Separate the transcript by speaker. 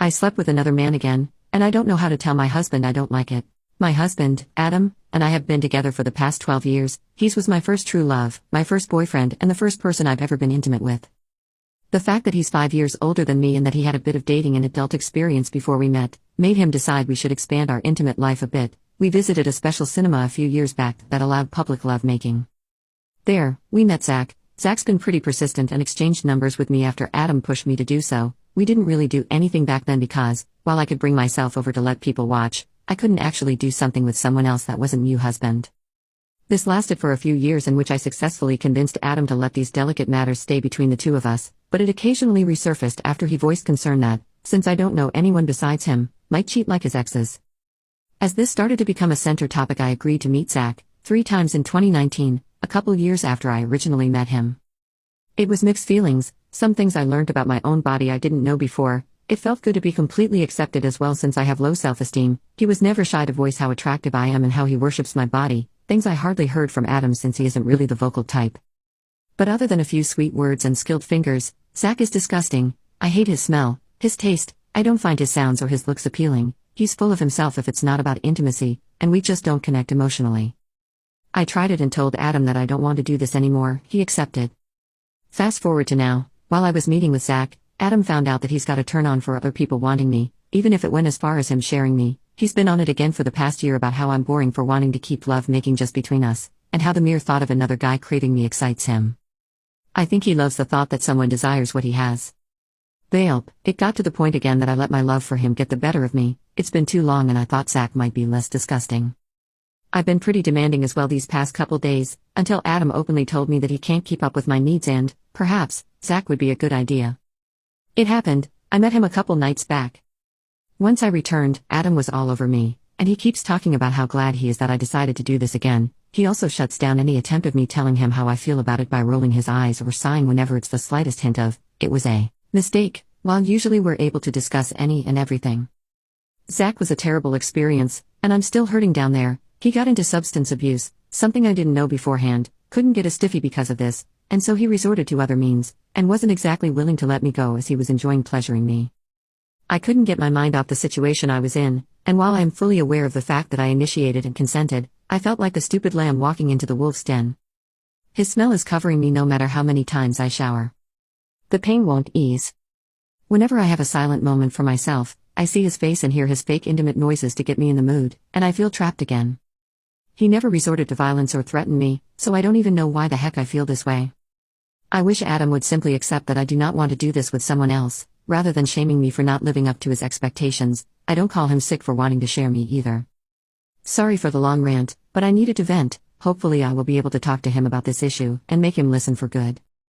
Speaker 1: I slept with another man again, and I don't know how to tell my husband I don't like it. My husband, Adam, and I have been together for the past 12 years. He was my first true love, my first boyfriend, and the first person I've ever been intimate with. The fact that he's 5 years older than me and that he had a bit of dating and adult experience before we met, made him decide we should expand our intimate life a bit. We visited a special cinema a few years back that allowed public lovemaking. There, we met Zach. Zach's been pretty persistent and exchanged numbers with me after Adam pushed me to do so. We didn't really do anything back then because, while I could bring myself over to let people watch, I couldn't actually do something with someone else that wasn't my husband. This lasted for a few years in which I successfully convinced Adam to let these delicate matters stay between the two of us, but it occasionally resurfaced after he voiced concern that, since I don't know anyone besides him, might cheat like his exes. As this started to become a center topic, I agreed to meet Zach 3 times in 2019, a couple years after I originally met him. It was mixed feelings. Some things I learned about my own body I didn't know before. It felt good to be completely accepted as well since I have low self-esteem. He was never shy to voice how attractive I am and how he worships my body, things I hardly heard from Adam since he isn't really the vocal type. But other than a few sweet words and skilled fingers, Zach is disgusting. I hate his smell, his taste, I don't find his sounds or his looks appealing. He's full of himself if it's not about intimacy, and we just don't connect emotionally. I tried it and told Adam that I don't want to do this anymore. He accepted. Fast forward to now, while I was meeting with Zach, Adam found out that he's got a turn on for other people wanting me, even if it went as far as him sharing me. He's been on it again for the past year about how I'm boring for wanting to keep love making just between us, and how the mere thought of another guy craving me excites him. I think he loves the thought that someone desires what he has. Yelp, it got to the point again that I let my love for him get the better of me. It's been too long and I thought Zach might be less disgusting. I've been pretty demanding as well these past couple days, until Adam openly told me that he can't keep up with my needs and, perhaps, Zach would be a good idea. It happened. I met him a couple nights back. Once I returned, Adam was all over me, and he keeps talking about how glad he is that I decided to do this again. He also shuts down any attempt of me telling him how I feel about it by rolling his eyes or sighing whenever it's the slightest hint of, it was a mistake, while usually we're able to discuss any and everything. Zach was a terrible experience, and I'm still hurting down there. He got into substance abuse, something I didn't know beforehand, couldn't get a stiffy because of this, and so he resorted to other means, and wasn't exactly willing to let me go as he was enjoying pleasuring me. I couldn't get my mind off the situation I was in, and while I am fully aware of the fact that I initiated and consented, I felt like the stupid lamb walking into the wolf's den. His smell is covering me no matter how many times I shower. The pain won't ease. Whenever I have a silent moment for myself, I see his face and hear his fake intimate noises to get me in the mood, and I feel trapped again. He never resorted to violence or threatened me, so I don't even know why the heck I feel this way. I wish Adam would simply accept that I do not want to do this with someone else, rather than shaming me for not living up to his expectations. I don't call him sick for wanting to share me either. Sorry for the long rant, but I needed to vent. Hopefully I will be able to talk to him about this issue and make him listen for good.